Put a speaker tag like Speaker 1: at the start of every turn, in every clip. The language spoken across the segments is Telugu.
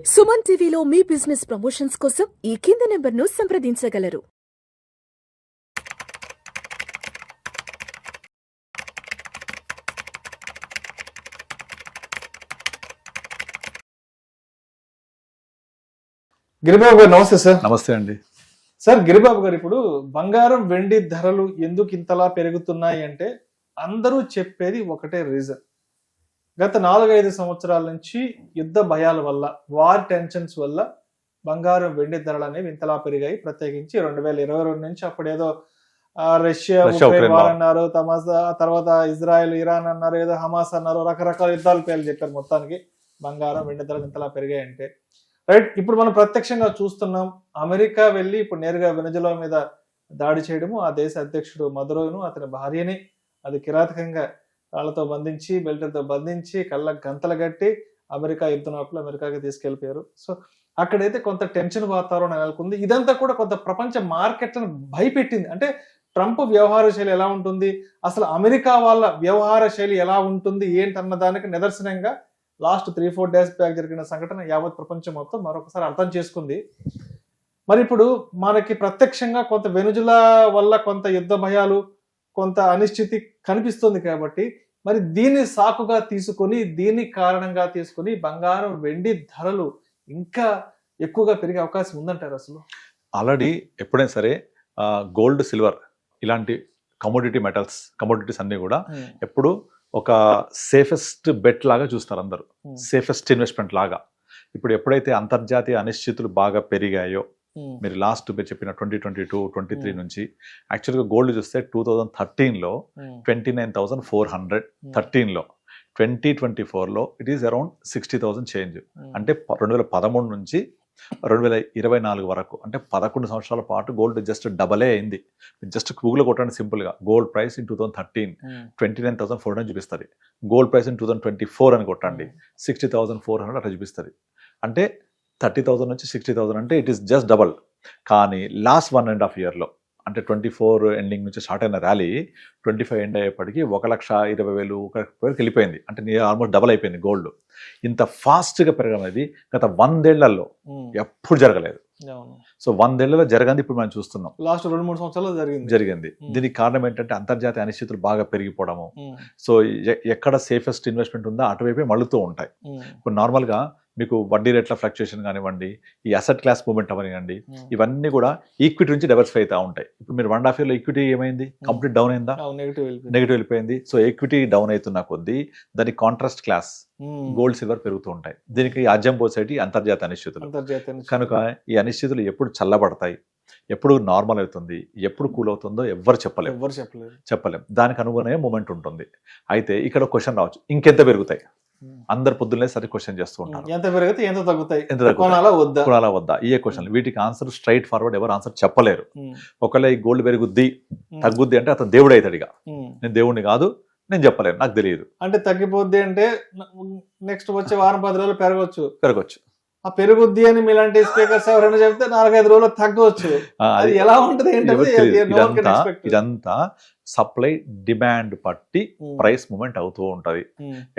Speaker 1: సుమన్ టీవీలో మీ బిజినెస్ ప్రమోషన్స్ కోసం ఈ కింది నెంబర్ను సంప్రదించగలరు.
Speaker 2: గిరిబాబు గారు నమస్తే సార్.
Speaker 3: నమస్తే అండి.
Speaker 2: సార్ గిరిబాబు గారు, ఇప్పుడు బంగారం వెండి ధరలు ఎందుకు ఇంతలా పెరుగుతున్నాయి అంటే అందరూ చెప్పేది ఒకటే రీజన్. గత 4-5 సంవత్సరాల నుంచి యుద్ధ భయాల వల్ల, వార్ టెన్షన్స్ వల్ల బంగారం వెండి ధరలు అనేవి ఇంతలా పెరిగాయి. ప్రత్యేకించి 2022 నుంచి అప్పుడేదో రష్యా ఉక్రెయిన్ వార్ అన్నారు, తర్వాత ఇజ్రాయెల్ ఇరాన్ అన్నారు, ఏదో హమాస్ అన్నారు, రకరకాల యుద్ధాల పేర్లు చెప్పారు. మొత్తానికి బంగారం వెండి ధరలు ఇంతలా పెరిగాయంటే రైట్. ఇప్పుడు మనం ప్రత్యక్షంగా చూస్తున్నాం. అమెరికా వెళ్ళి ఇప్పుడు నేరుగా వెనజులా మీద దాడి చేయడము, ఆ దేశ అధ్యక్షుడు మదురోను అతని భార్యని అది కిరాతకంగా రాళ్లతో బంధించి, బెల్ట్తో బంధించి, కళ్ళకు గంతలు కట్టి అమెరికా యుద్ధ నౌకలు అమెరికాకి తీసుకెళ్లిపోయారు. సో అక్కడైతే కొంత టెన్షన్ వాతావరణం నెలకొంది. ఇదంతా కూడా కొంత ప్రపంచ మార్కెట్లను భయపెట్టింది. అంటే ట్రంప్ వ్యవహార శైలి ఎలా ఉంటుంది, అసలు అమెరికా వాళ్ళ వ్యవహార శైలి ఎలా ఉంటుంది ఏంటన్న దానికి నిదర్శనంగా లాస్ట్ 3-4 డేస్ బ్యాక్ జరిగిన సంఘటన యావత్ ప్రపంచం మొత్తం మరొకసారి అర్థం చేసుకుంది. మరి ఇప్పుడు మనకి ప్రత్యక్షంగా కొంత వెనుజులా వల్ల కొంత యుద్ధ భయాలు, కొంత అనిశ్చితి కనిపిస్తుంది. కాబట్టి మరి దీన్ని సాకుగా తీసుకొని, దీన్ని కారణంగా తీసుకొని బంగారం వెండి ధరలు ఇంకా ఎక్కువగా పెరిగే అవకాశం ఉందంటారు. అసలు
Speaker 3: ఆల్రెడీ ఎప్పుడైనా సరే గోల్డ్, సిల్వర్ ఇలాంటి కమోడిటీస్ అన్ని కూడా ఎప్పుడు ఒక సేఫెస్ట్ బెట్ లాగా చూస్తారు అందరూ, సేఫెస్ట్ ఇన్వెస్ట్మెంట్ లాగా. ఇప్పుడు ఎప్పుడైతే అంతర్జాతీయ అనిశ్చితులు బాగా పెరిగాయో, మీరు లాస్ట్ మీరు చెప్పిన 2022-23 నుంచి యాక్చువల్గా గోల్డ్ చూస్తే 2013లో 29,400, 13లో 2024లో ఇట్ ఈస్ అరౌండ్ 60,000 చేంజ్. అంటే 2013 నుంచి 2024 వరకు, అంటే 11 సంవత్సరాల పాటు గోల్డ్ జస్ట్ డబలే అయింది. జస్ట్ గూగుల్ కొట్టండి సింపుల్గా, గోల్డ్ ప్రైస్ ఇన్ 2013 29,400 అని చూపిస్తుంది. గోల్డ్ ప్రైస్ ఇన్ 2024 అని కొట్టండి 60,400 అట్లా చూపిస్తుంది. అంటే 30,000 నుంచి 60,000 అంటే ఇట్ ఈస్ జస్ట్ డబల్. కానీ లాస్ట్ 1.5 ఇయర్లో, అంటే 24 ఎండింగ్ నుంచి స్టార్ట్ అయిన ర్యాలీ 25 ఎండ్ అయ్యేప్పటికీ 1,20,000 వరకు వెళ్ళిపోయింది. అంటే ఆల్మోస్ట్ డబల్ అయిపోయింది గోల్డ్. ఇంత ఫాస్ట్గా పెరగడం అనేది గత 100 ఏళ్లలో ఎప్పుడు జరగలేదు. సో 100 ఏళ్లలో జరగంది ఇప్పుడు మనం చూస్తున్నాం.
Speaker 2: లాస్ట్ 2-3 సంవత్సరాలు జరిగింది.
Speaker 3: దీనికి కారణం ఏంటంటే అంతర్జాతీయ అనిశ్చితులు బాగా పెరిగిపోవడము. సో ఎక్కడ సేఫెస్ట్ ఇన్వెస్ట్మెంట్ ఉందో అటువైపే మళ్ళుతూ ఉంటాయి. ఇప్పుడు నార్మల్గా మీకు వడ్డీ రేట్ల ఫ్లక్చుయేషన్ కానివ్వండి, ఈ అసెట్ క్లాస్ మూవ్మెంట్ అవనివ్వండి, ఇవన్నీ కూడా ఈక్విటీ నుంచి డైవర్సిఫై అవుతూ ఉంటాయి. ఇప్పుడు మీరు 1.5 ఇయర్లో ఈక్విటీ ఏమైంది, కంప్లీట్ డౌన్ అయిందా, నెగిటివ్ వెళ్ళిపోయింది. సో ఈక్విటీ డౌన్ అవుతున్న కొద్దీ దాని కాంట్రాస్ట్ క్లాస్ గోల్డ్, సిల్వర్ పెరుగుతూ ఉంటాయి. దీనికి అజం సొసైటీ అంతర్జాతీయ అనిశ్చితులు. కనుక ఈ అనిశ్చితులు ఎప్పుడు చల్లబడతాయి, ఎప్పుడు నార్మల్ అవుతుంది, ఎప్పుడు కూల్ అవుతుందో ఎవరు చెప్పలేం. దానికి అనుగుణంగా మూమెంట్ ఉంటుంది. అయితే ఇక్కడ క్వశ్చన్ రావచ్చు, ఇంకెంత పెరుగుతాయి? అందరు పొద్దున్నే సరే క్వశ్చన్ చేస్తూ ఉంటారు,
Speaker 2: ఎంత పెరిగితే ఎంత తగ్గుతాయి,
Speaker 3: కొనాలా వద్దా, ఈ క్వశ్చన్. వీటికి ఆన్సర్ స్ట్రైట్ ఫార్వర్డ్ ఎవరు ఆన్సర్ చెప్పలేరు. ఒకవేళ ఈ గోల్డ్ పెరుగుద్ది తగ్గుద్ది అంటే అతను దేవుడు అవుతాడుగా. నేను దేవుడిని కాదు, నేను చెప్పలేను, నాకు తెలియదు.
Speaker 2: అంటే తగ్గిపోద్ది అంటే నెక్స్ట్ వచ్చే వారం 10 రోజులు పెరగవచ్చు. ఆ పెరుగుద్ది అని మీలాంటి స్పీకర్స్ ఎవరైనా చెప్తే 4-5 రోజులు తగ్గవచ్చు. అది ఎలా ఉంటుంది
Speaker 3: ఇదంతా సప్లై డిమాండ్ బట్టి ప్రైస్ మూవ్మెంట్ అవుతూ ఉంటది.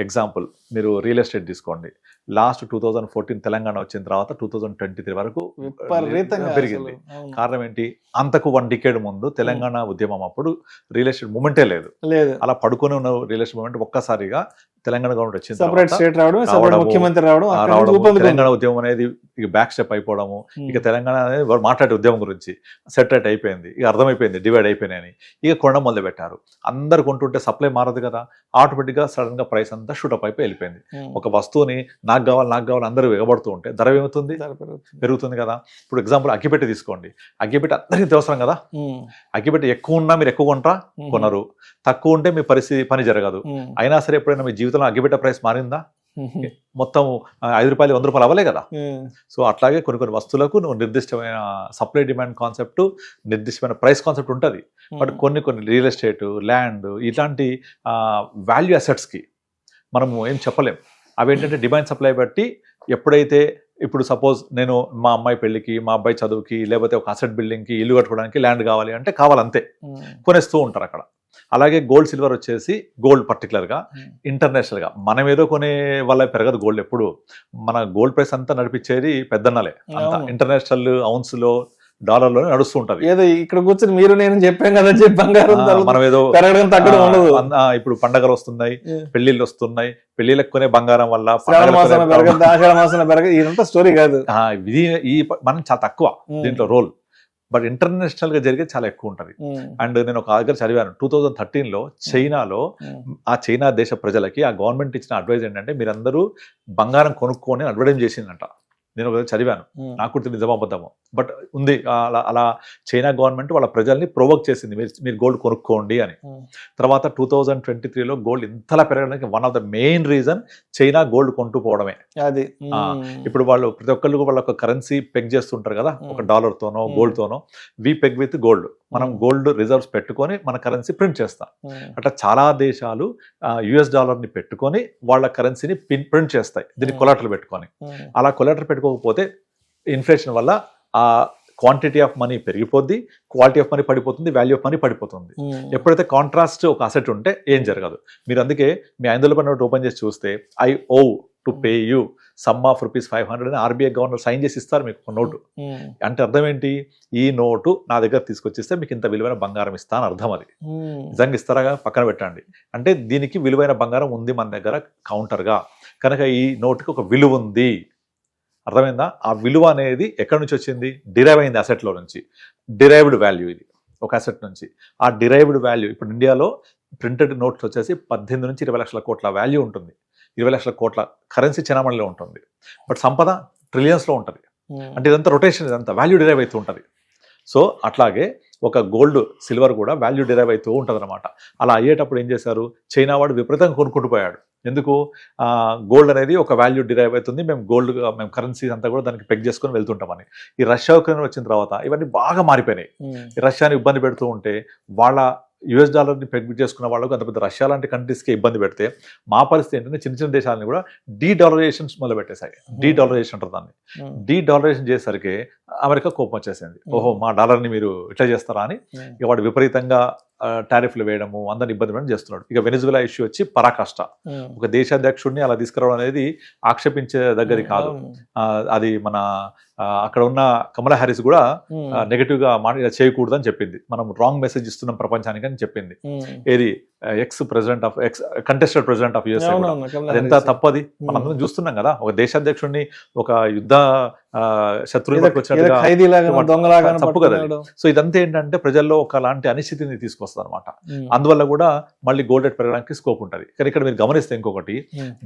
Speaker 3: ఎగ్జాంపుల్ మీరు రియల్ ఎస్టేట్ తీసుకోండి. లాస్ట్ 2014 తెలంగాణ వచ్చిన తర్వాత 2023 వరకు పెరిగింది. కారణం ఏంటి? అంతకు 1 డికేడ్ ముందు తెలంగాణ ఉద్యమం అప్పుడు రియల్ ఎస్టేట్ మూవ్మెంటే లేదు. అలా పడుకొని ఉన్న రియల్ ఎస్టేట్ మూవ్మెంట్ ఒక్కసారిగా తెలంగాణ గవర్నమెంట్ వచ్చింది, తెలంగాణ ఉద్యమం అనేది ఇక బ్యాక్ స్టెప్ అయిపోవడము. ఇక తెలంగాణ అనేది మాట్లాడే ఉద్యమం గురించి సెటరేట్ అయిపోయింది, ఇక అర్థమైపోయింది డివైడ్ అయిపోయినాయని. ఇక కొనడం మొదలు పెట్టారు. అందరు కొంటుంటే సప్లై మారదు కదా, ఆటోమేటిక్ గా సడన్ గా ప్రైస్ అంతా షూటప్ అయిపోయి వెళ్ళిపోయింది. ఒక వస్తువుని నాకు కావాలి అందరూ ఎగబడుతూ ఉంటే ధర ఏమవుతుంది? పెరుగుతుంది కదా. ఇప్పుడు ఎగ్జాంపుల్ అగ్గిపెట్టి తీసుకోండి. అగ్గిపెట్టి అందరికీ అవసరం కదా. అగ్గిపెట్టి ఎక్కువ ఉన్నా మీరు ఎక్కువ కొంటారా? కొనరు. తక్కువ ఉంటే మీ పని జరగదు. అయినా సరే ఎప్పుడైనా మీ జీవితంలో అగ్గిపెట్ట ప్రైస్ మారిందా? మొత్తం 5 రూపాయలు 100 రూపాయలు అవ్వలే కదా. సో అట్లాగే కొన్ని వస్తువులకు నువ్వు నిర్దిష్టమైన సప్లై డిమాండ్ కాన్సెప్ట్, నిర్దిష్టమైన ప్రైస్ కాన్సెప్ట్ ఉంటుంది. బట్ కొన్ని రియల్ ఎస్టేట్, ల్యాండ్ ఇలాంటి వాల్యూ అసెట్స్కి మనము ఏం చెప్పలేం. అవి ఏంటంటే డిమాండ్ సప్లై బట్టి ఎప్పుడైతే, ఇప్పుడు సపోజ్ నేను మా అమ్మాయి పెళ్లికి, మా అబ్బాయి చదువుకి, లేకపోతే ఒక అసెట్ బిల్డింగ్కి, ఇల్లు కట్టుకోవడానికి ల్యాండ్ కావాలి అంటే కావాలంతే, కొనేస్తూ ఉంటారు అక్కడ. అలాగే గోల్డ్ సిల్వర్ వచ్చేసి గోల్డ్ పర్టికులర్గా ఇంటర్నేషనల్గా మనం ఏదో కొనే వల్ల పెరగదు గోల్డ్. ఎప్పుడు మన గోల్డ్ ప్రైస్ అంతా నడిపించేది పెద్దన్నలే, అంతా ఇంటర్నేషనల్ అవున్స్లో డాలర్లోనే నడుస్తూ ఉంటది.
Speaker 2: ఏదో ఇక్కడ కూర్చొని మీరు నేను చెప్పాం కదా చెప్పి బంగారం
Speaker 3: మనం ఏదో
Speaker 2: పెరగడం తగ్గడం ఉండదు.
Speaker 3: ఇప్పుడు పండగలు వస్తున్నాయి, పెళ్లిళ్ళు వస్తున్నాయి, పెళ్లిళ్ళకు కొనే బంగారం వల్ల
Speaker 2: ఆషాఢ మాసం పెరగదు, ఇదంతా స్టోరీ కాదు.
Speaker 3: ఇది ఈ మనం చాలా తక్కువ దీంట్లో రోల్, బట్ ఇంటర్నేషనల్ గా జరిగేది చాలా ఎక్కువ ఉంటది. అండ్ నేను ఒక దగ్గర చదివాను 2013లో చైనాలో ఆ చైనా దేశ ప్రజలకి ఆ గవర్నమెంట్ ఇచ్చిన అడ్వైజ్ ఏంటంటే మీరందరూ బంగారం కొనుక్కొని అడ్వర్టైజ్ చేసిందంట. నేను ఒక చదివాను, నాకు కూడా నిజమో అబద్ధమో, బట్ ఉంది. అలా చైనా గవర్నమెంట్ వాళ్ళ ప్రజల్ని ప్రొవోక్ చేసింది, మీరు గోల్డ్ కొనుక్కోండి అని. తర్వాత 2023లో గోల్డ్ ఇంతలా పెరగడానికి one of the main reason China gold కొంటూ పోవడమే.
Speaker 2: అది
Speaker 3: ఇప్పుడు వాళ్ళు ప్రతి ఒక్కళ్ళు వాళ్ళ ఒక కరెన్సీ పెగ్ చేస్తుంటారు కదా, ఒక డాలర్ తోనో గోల్డ్ తోనో. వి పెగ్ విత్ గోల్డ్, మనం గోల్డ్ రిజర్వ్స్ పెట్టుకొని మన కరెన్సీ ప్రింట్ చేస్తాం. అట్లా చాలా దేశాలు US డాలర్ని పెట్టుకొని వాళ్ళ కరెన్సీని ప్రింట్ చేస్తాయి, దీన్ని కొలాటరల్ పెట్టుకొని. అలా కొలాటరల్ పెట్టుకోకపోతే ఇన్ఫ్లేషన్ వల్ల ఆ క్వాంటిటీ ఆఫ్ మనీ పెరిగిపోద్ది, క్వాలిటీ ఆఫ్ మనీ పడిపోతుంది, వాల్యూ ఆఫ్ మనీ పడిపోతుంది. ఎప్పుడైతే కాంట్రాస్ట్ ఒక అసెట్ ఉంటే ఏం జరగదు. మీరు అందుకే మీ 500 రూపాయల నోట్ ఓపెన్ చేసి చూస్తే I owe to pay you sum of ₹500 అని RBI గవర్నర్ సైన్ చేసి ఇస్తారు మీకు ఒక నోటు. అంటే అర్థం ఏంటి, ఈ నోటు నా దగ్గర తీసుకొచ్చిస్తే మీకు ఇంత విలువైన బంగారం ఇస్తా అని అర్థం. అది నిజంగా ఇస్తారా పక్కన పెట్టండి, అంటే దీనికి విలువైన బంగారం ఉంది మన దగ్గర కౌంటర్గా, కనుక ఈ నోటుకి ఒక విలువ ఉంది. అర్థమైందా? ఆ విలువ అనేది ఎక్కడి నుంచి వచ్చింది, డిరైవ్ అయింది అసెట్లో నుంచి. డిరైవ్డ్ వాల్యూ ఇది ఒక అసెట్ నుంచి. ఆ డిరైవ్డ్ వాల్యూ ఇప్పుడు ఇండియాలో ప్రింటెడ్ నోట్స్ వచ్చేసి 18 నుంచి 20 లక్షల కోట్ల వాల్యూ ఉంటుంది. 20 లక్షల కోట్ల కరెన్సీ చెనామణిలో ఉంటుంది, బట్ సంపద ట్రిలియన్స్లో ఉంటుంది. అంటే ఇదంతా రొటేషన్, ఇదంతా వాల్యూ డిరైవ్ అవుతూ ఉంటుంది. సో అట్లాగే ఒక గోల్డ్ సిల్వర్ కూడా వాల్యూ డిరైవ్ అవుతూ ఉంటుంది అనమాట. అలా అయ్యేటప్పుడు ఏం చేశారు, చైనా వాడు విపరీతంగా కొనుక్కుంటూ పోయాడు. ఎందుకు, గోల్డ్ అనేది ఒక వాల్యూ డిరైవ్ అవుతుంది, మేము కరెన్సీ అంతా కూడా దానికి పెగ్ చేసుకొని వెళ్తుంటామని. ఈ రష్యా ఉక్రెయిన్ వచ్చిన తర్వాత ఇవన్నీ బాగా మారిపోయినాయి. ఈ రష్యాని ఇబ్బంది పెడుతూ ఉంటే వాళ్ళ US డాలర్ని పెగ్ చేసుకున్న వాళ్ళకు అంత పెద్ద రష్యా లాంటి కంట్రీస్కి ఇబ్బంది పెడితే మా పరిస్థితి ఏంటంటే చిన్న చిన్న దేశాలని కూడా డీడాలరైజేషన్స్ మొదలు పెట్టేశాయి. డీడాలరైజేషన్ అంటారు దాన్ని. డీడాలరైజేషన్ చేసరికి అమెరికా కోపం వచ్చేసింది. ఓహో మా డాలర్ని మీరు ఇట్లా చేస్తారా అని ఇక వాడు విపరీతంగా టారిఫ్లు వేయడము, అందరిని ఇబ్బంది పెట్టడం చేస్తున్నాడు. ఇక వెనిజులా ఇష్యూ వచ్చి పరాకాష్ట. ఒక దేశాధ్యక్షుడిని అలా తీసుకురావడం అనేది ఆక్షేపించే దగ్గర కాదు. అది మన అక్కడ ఉన్న కమలా హ్యారిస్ కూడా నెగటివ్ గా చేయకూడదు అని చెప్పింది. మనం రాంగ్ మెసేజ్ ఇస్తున్నాం ప్రపంచానికి అని చెప్పింది. ఏది కంటెస్టెడ్ ప్రెసిడెంట్ ఆఫ్ US. అది ఎంత తప్పది మనందరం చూస్తున్నాం కదా. ఒక దేశాధ్యక్షుడిని ఒక యుద్ధ శత్రువులకు తప్పు కదా. సో ఇదంతా ఏంటంటే ప్రజల్లో ఒకలాంటి అనిశ్చితిని తీసుకొస్తుంది అనమాట. అందువల్ల కూడా మళ్ళీ గోల్డ్ రేట్ పెరగడానికి స్కోప్ ఉంటుంది. కానీ ఇక్కడ మీరు గమనిస్తే ఇంకొకటి,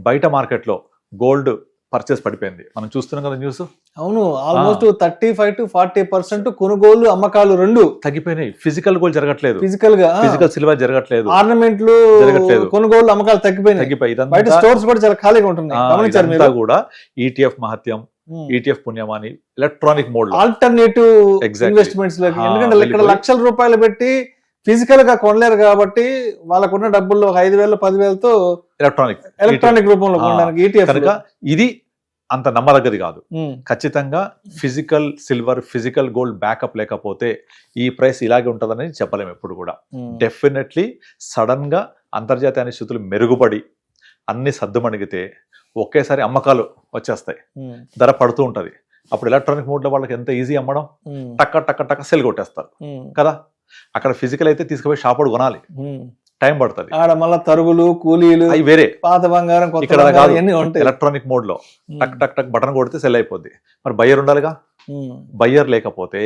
Speaker 3: బయట మార్కెట్లో గోల్డ్ పర్చేస్ పడిపోయింది, మనం చూస్తున్నాం కదా న్యూస్.
Speaker 2: అవును, ఆల్మోస్ట్ 35 to 40% కొనుగోలు అమ్మకాలు రెండు తగ్గిపోయినాయి.
Speaker 3: ఫిజికల్ గోల్డ్ జరగట్లేదు,
Speaker 2: ఫిజికల్
Speaker 3: సిల్వర్ జరగట్లేదు,
Speaker 2: ఆర్నమెంట్లు జరగట్లేదు, కొనుగోలు అమ్మకాలు తగ్గిపోయి స్టోర్స్ కూడా చాలా ఖాళీగా ఉంటున్నాయి.
Speaker 3: కూడా ETF మహత్యం, ETF పుణ్యమాని ఎలక్ట్రానిక్ మోడ్
Speaker 2: ఆల్టర్నేటివ్ ఇన్వెస్ట్మెంట్స్ లోకి, ఎందుకంటే ఇక్కడ లక్షల రూపాయలు పెట్టి ఫిజికల్ గా కొనలేరు కాబట్టి వాళ్ళకున్న డబ్బుల్లో 5,000 10,000తో ఎలక్ట్రానిక్ రూపంలో కొనడానికి ETF.
Speaker 3: కనుక ఇది అంత నమ్మదగ్గది కాదు. ఖచ్చితంగా physical silver, physical gold backup లేకపోతే ఈ ప్రైస్ ఇలాగే ఉంటుందని చెప్పలేము ఎప్పుడు కూడా. డెఫినెట్లీ సడన్ గా అంతర్జాతీయ అనిశ్చితులు మెరుగుపడి అన్ని సద్దుమణిగితే ఒకేసారి అమ్మకాలు వచ్చేస్తాయి, ధర పడుతూ ఉంటది. అప్పుడు ఎలక్ట్రానిక్ మోడ్ లో వాళ్ళకి ఎంత ఈజీ అమ్మడం, టక్క టక్క టక్క సెల్ కొట్టేస్తారు కదా. అక్కడ ఫిజికల్ అయితే తీసుకుపోయి షాప్ కొనాలి, టైం పడుతుంది.
Speaker 2: ఆడ మళ్ళీ తరుగులు, కూలీలు,
Speaker 3: అవి వేరే.
Speaker 2: పాత బంగారం
Speaker 3: ఇక్కడ ఎలక్ట్రానిక్ మోడ్ లో టక్ టక్ టక్ బటన్ కొడితే సెల్ అయిపోద్ది. మరి బయ్యర్ ఉండాలిగా. బయ్యర్ లేకపోతే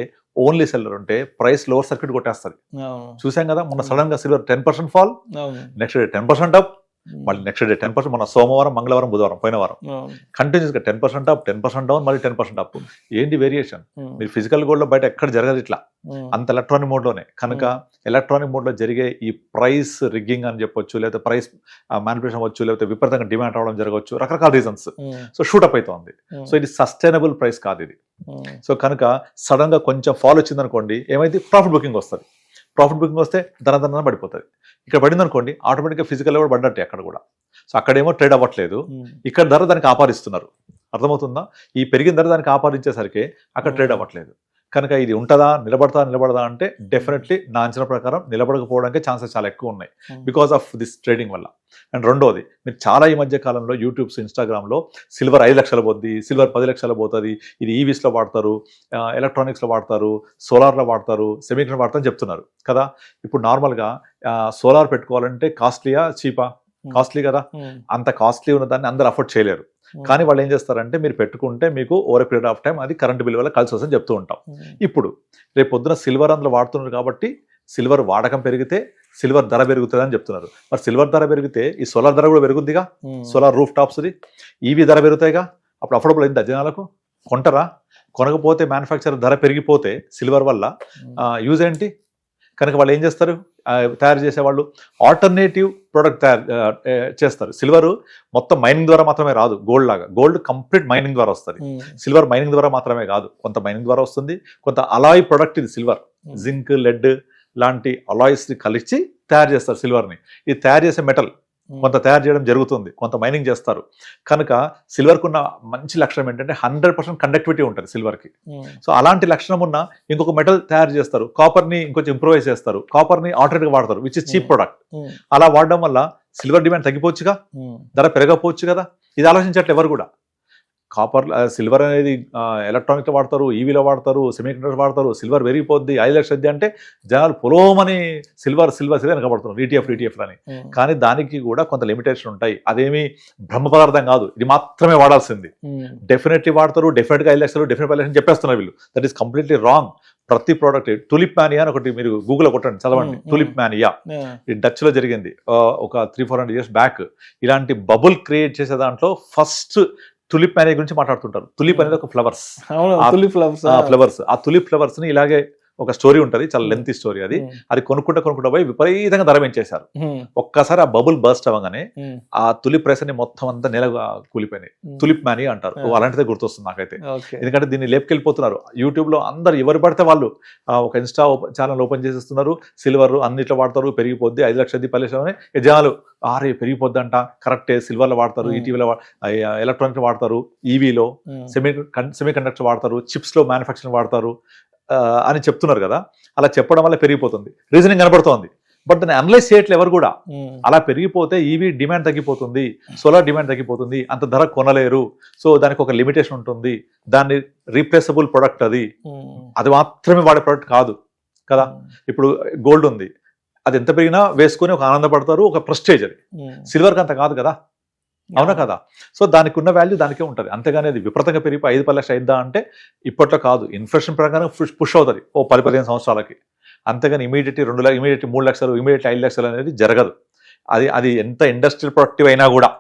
Speaker 3: ఓన్లీ సెల్లర్ ఉంటే ప్రైస్ లోవర్ సర్క్యూట్ కొట్టేస్తుంది. చూసాం కదా మొన్న సడన్ గా silver 10% fall, next day 10% up, మళ్ళీ నెక్స్ట్ డే 10%. మన సోమవారం, మంగళవారం, బుధవారం, పోయిన వారం కంటిన్యూస్ గా 10% అప్, 10% డౌన్, మళ్ళీ 10% అప్. ఏంటి వేరియేషన్? మీరు ఫిజికల్ గోల్డ్ లో బయట ఎక్కడ జరగదు ఇట్లా, అంత ఎలక్ట్రానిక్ మోడ్ లోనే. కనుక ఎలక్ట్రానిక్ మోడ్ లో జరిగే ఈ ప్రైస్ రిగ్గింగ్ అని చెప్పొచ్చు, లేకపోతే ప్రైస్ మ్యానిపులేషన్ అవ్వచ్చు, లేకపోతే విపరీతంగా డిమాండ్ రావడం జరగవచ్చు, రకరకాల రీజన్స్. సో షూటప్ అవుతుంది. సో ఇది సస్టైనబుల్ ప్రైస్ కాదు ఇది. సో కనుక సడన్ గా కొంచెం ఫాల్ వచ్చింది అనుకోండి, ఏమైంది, ప్రాఫిట్ బుకింగ్ వస్తుంది. ప్రాఫిట్ బుకింగ్ వస్తే ధన పడిపోతుంది. ఇక్కడ పడింది అనుకోండి, ఆటోమేటిక్గా ఫిజికల్ కూడా పడ్డట్టే అక్కడ కూడా. సో అక్కడేమో ట్రేడ్ అవ్వట్లేదు, ఇక్కడ ధర దానికి ఆపాదిస్తున్నారు. అర్థమవుతుందా? ఈ పెరిగిన ధర దానికి ఆపాదించేసరికి అక్కడ ట్రేడ్ అవ్వట్లేదు. కనుక ఇది ఉంటుందా, నిలబడదా అంటే డెఫినెట్లీ నా అంచనా ప్రకారం నిలబడకపోవడానికి ఛాన్సెస్ చాలా ఎక్కువ ఉన్నాయి బికాస్ ఆఫ్ దిస్ ట్రేడింగ్ వల్ల. అండ్ రెండోది, మీరు చాలా ఈ మధ్య కాలంలో యూట్యూబ్స్, ఇన్స్టాగ్రామ్లో సిల్వర్ 5 లక్షలు పోద్ది, సిల్వర్ 10 లక్షలు పోతుంది, ఇది ఈవీస్లో వాడతారు, ఎలక్ట్రానిక్స్లో వాడతారు, సోలార్లో వాడతారు, సెమీకండక్టర్ వాడతారని చెప్తున్నారు కదా. ఇప్పుడు నార్మల్గా సోలార్ పెట్టుకోవాలంటే కాస్ట్లీయా చీపా? కాస్ట్లీ కదా. అంత కాస్ట్లీ ఉన్న దాన్ని అందరు అఫోర్డ్ చేయలేరు. కానీ వాళ్ళు ఏం చేస్తారంటే మీరు పెట్టుకుంటే మీకు ఓవర్ పీరియడ్ ఆఫ్ టైం అది కరెంట్ బిల్ వల్ల కలిసి వస్తుందని చెప్తూ ఉంటాం. ఇప్పుడు రేపు పొద్దున సిల్వర్ అందులో వాడుతున్నారు కాబట్టి సిల్వర్ వాడకం పెరిగితే సిల్వర్ ధర పెరుగుతుంది అని చెప్తున్నారు. మరి సిల్వర్ ధర పెరిగితే ఈ సోలార్ ధర కూడా పెరుగుద్దిగా, సోలార్ రూఫ్ టాప్స్ది, ఈవీ ధర పెరుగుతాయిగా. అప్పుడు అఫోర్డబుల్ అయింది జనాలకు, కొంటారా? కొనకపోతే మ్యానుఫ్యాక్చర్ ధర పెరిగిపోతే సిల్వర్ వల్ల యూజ్ ఏంటి? కనుక వాళ్ళు ఏం చేస్తారు, తయారు చేసేవాళ్ళు ఆల్టర్నేటివ్ ప్రోడక్ట్ తయారు చేస్తారు. సిల్వర్ మొత్తం మైనింగ్ ద్వారా మాత్రమే రాదు, గోల్డ్ లాగా. గోల్డ్ కంప్లీట్ మైనింగ్ ద్వారా వస్తుంది, సిల్వర్ మైనింగ్ ద్వారా మాత్రమే కాదు, కొంత మైనింగ్ ద్వారా వస్తుంది, కొంత అలాయ్ ప్రొడక్ట్ ఇది సిల్వర్, జింక్, లెడ్ లాంటి అలాయ్స్ కలిసి తయారు చేస్తారు సిల్వర్ని. ఇది తయారు చేసే మెటల్ కొంత తయారు చేయడం జరుగుతుంది, కొంత మైనింగ్ చేస్తారు. కనుక సిల్వర్కి ఉన్న మంచి లక్షణం ఏంటంటే 100% కండక్టివిటీ ఉంటుంది సిల్వర్కి. సో అలాంటి లక్షణం ఉన్న ఇంకొక మెటల్ తయారు చేస్తారు, కాపర్ని ఇంకొంచెం ఇంప్రూవైజ్ చేస్తారు, కాపర్ని ఆల్టర్నేట్గా వాడతారు, విచ్ ఇస్ చీప్ ప్రొడక్ట్. అలా వాడడం వల్ల సిల్వర్ డిమాండ్ తగ్గిపోవచ్చుగా, ధర పెరగకపోవచ్చు కదా. ఇది ఆలోచించట్లే ఎవరు కూడా. కాపర్, సిల్వర్ అనేది ఎలక్ట్రానిక్లో వాడతారు, ఈవీలో వాడతారు, సెమీకండక్టర్ వాడతారు, సిల్వర్ పెరిగిపోద్ది 5 లక్షలు అంటే జనాలు పొలోమని సిల్వర్ వెనకబడుతున్నారు, ఈటీఎఫ్ అని. కానీ దానికి కూడా కొంత లిమిటేషన్ ఉంటాయి. అదేమి బ్రహ్మ పదార్థం కాదు, ఇది మాత్రమే వాడాల్సింది. డెఫినెట్లీ వాడతారు, డెఫినెట్గా 5 లక్షలు, డెఫినెట్ 5 లక్షలు చెప్పేస్తున్నారు వీళ్ళు. That is completely wrong. ప్రతి ప్రోడక్ట్, టులిప్ మానియా అని ఒకటి మీరు గూగుల్లో కొట్టండి, చదవండి. టులిప్ మానియా ఇది డచ్ లో జరిగింది ఒక 300-400 years బ్యాక్. ఇలాంటి బబుల్ క్రియేట్ చేసే దాంట్లో ఫస్ట్ టులిప్ మానియా గురించి మాట్లాడుతుంటారు. టులిప్ అనేది ఒక ఫ్లవర్స్. ఆ టులిప్ ఫ్లవర్స్ ని ఇలాగే ఒక స్టోరీ ఉంటుంది, చాలా లెంతీ స్టోరీ. అది కొనుక్కుంటా పోయి విపరీతంగా ధర పెంచేశారు. ఒక్కసారి ఆ బబుల్ బర్స్ట్ అవ్వగానే ఆ తులిప్ ప్రైస్ అని మొత్తం అంతా నెల కూలిపోయినాయి. తులిప్ మానియా అంటారు. అలాంటిదే గుర్తొస్తుంది నాకైతే. ఎందుకంటే దీన్ని లేపుకెళ్ళిపోతున్నారు. యూట్యూబ్ లో అందరు ఎవరు పడితే వాళ్ళు ఒక ఇన్స్టా ఛానల్ ఓపెన్ చేసేస్తున్నారు. సిల్వర్ అన్నిట్లో వాడతారు, పెరిగిపోద్ది, 5 లక్షలు 10 లక్షలు అని జనాలు పెరిగిపోద్ది అంట. కరెక్టే, సిల్వర్ లో వాడతారు, ఈటీవీలో ఎలక్ట్రానిక్ వాడతారు, ఈవీలో సెమీ కండక్టర్ వాడతారు, చిప్స్ లో మ్యానుఫ్యాక్చరింగ్ వాడతారు అని చెప్తున్నారు కదా. అలా చెప్పడం వల్ల పెరిగిపోతుంది, రీజనింగ్ కనబడుతోంది. బట్ దాన్ని అనలైజ్ చేయట్లేదు ఎవరు కూడా. అలా పెరిగిపోతే ఈవీ డిమాండ్ తగ్గిపోతుంది, సోలార్ డిమాండ్ తగ్గిపోతుంది, అంత ధర కొనలేరు. సో దానికి ఒక లిమిటేషన్ ఉంటుంది. దాన్ని రీప్లేసబుల్ ప్రొడక్ట్, అది మాత్రమే వాడే ప్రొడక్ట్ కాదు కదా. ఇప్పుడు గోల్డ్ ఉంది, అది ఎంత పెరిగినా వేసుకొని ఒక ఆనందపడతారు, ఒక ప్రెస్టేజ్. అది సిల్వర్కి అంత కాదు కదా, అవునా కదా. సో దానికి ఉన్న వాల్యూ దానికే ఉంటుంది. అంతేగాని అది విపరీతంగా పెరిగిపోయి 5-10 లక్షలు అయిద్దా అంటే ఇప్పట్లో కాదు. ఇన్ఫ్లేషన్ ప్రకారం పుష్ అవుతుంది ఓ 10-15 సంవత్సరాలకి. అంతేగాని ఇమీడియట్ 2 లక్షలు, ఇమీడియట్ 3 లక్షలు, ఇమీడియట్ 5 లక్షలు అనేది జరగదు. అది ఎంత ఇండస్ట్రియల్ ప్రొడక్టివ్ అయినా కూడా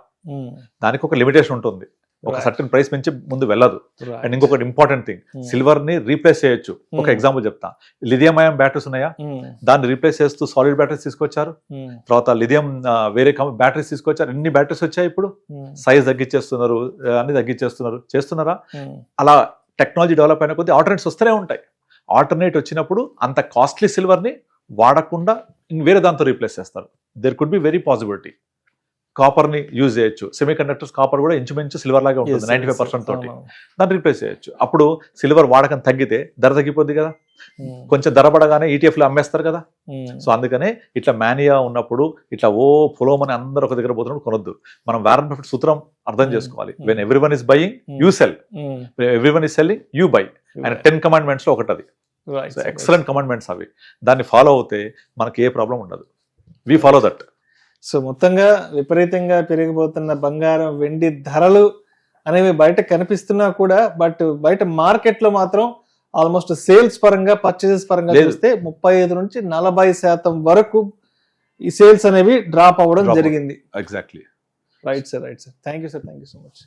Speaker 3: దానికి ఒక లిమిటేషన్ ఉంటుంది. ఒక సర్టన్ ప్రైస్ నుంచి ముందు వెళ్ళదు. అండ్ ఇంకొకటి ఇంపార్టెంట్ థింగ్, సిల్వర్ ని రీప్లేస్ చేయొచ్చు. ఒక ఎగ్జాంపుల్ చెప్తా. లిథియం అయాన్ బ్యాటరీస్ ఉన్నాయా, దాన్ని రీప్లేస్ చేస్తూ సాలిడ్ బ్యాటరీస్ తీసుకొచ్చారు. తర్వాత లిథియం వేరే బ్యాటరీస్ తీసుకొచ్చారు. ఎన్ని బ్యాటరీస్ వచ్చాయి ఇప్పుడు, సైజ్ తగ్గించేస్తున్నారు, అన్ని తగ్గించేస్తున్నారు. చేస్తున్నారా? అలా టెక్నాలజీ డెవలప్ అయిన కొద్దీ ఆల్టర్నేట్స్ వస్తూనే ఉంటాయి. ఆల్టర్నేట్ వచ్చినప్పుడు అంత కాస్ట్లీ సిల్వర్ ని వాడకుండా వేరే దాంతో రీప్లేస్ చేస్తారు. There could be very possibility. Copper ని యూజ్ చేయొచ్చు. సెమీ కండక్టర్స్ కాపర్ కూడా ఇంచుమించు సిల్వర్ లాగే ఉంటుంది, 95% తోటి. దాన్ని రీప్లేస్ చేయొచ్చు. అప్పుడు సిల్వర్ వాడకం తగ్గితే ధర తగ్గిపోద్ది కదా. కొంచెం ధర పడగానే ఈటీఎఫ్ లో అమ్మేస్తారు కదా. సో అందుకనే ఇట్లా మానియా ఉన్నప్పుడు ఇట్లా పొలోమని అందరూ ఒక దగ్గర పోతున్నప్పుడు కొనొద్దు. మనం వారెన్ బఫెట్ సూత్రం అర్థం చేసుకోవాలి. When everyone is buying you cell, everyone is selling you by. And 10 commandments లో ఒకటి అది. ఎక్సలెంట్ కమాండ్మెంట్స్ అవి. దాన్ని ఫాలో అవుతే మనకి ఏ ప్రాబ్లం ఉండదు. We follow that.
Speaker 2: సో మొత్తంగా విపరీతంగా పెరిగిపోతున్న బంగారం, వెండి ధరలు అనేవి బయట కనిపిస్తున్నా కూడా, బట్ బయట మార్కెట్ లో మాత్రం ఆల్మోస్ట్ సేల్స్ పరంగా, పర్చేసెస్ పరంగా చూస్తే 35 నుంచి 40% వరకు ఈ సేల్స్ అనేవి డ్రాప్ అవ్వడం జరిగింది.
Speaker 3: Exactly.
Speaker 2: Right sir. Thank you so much.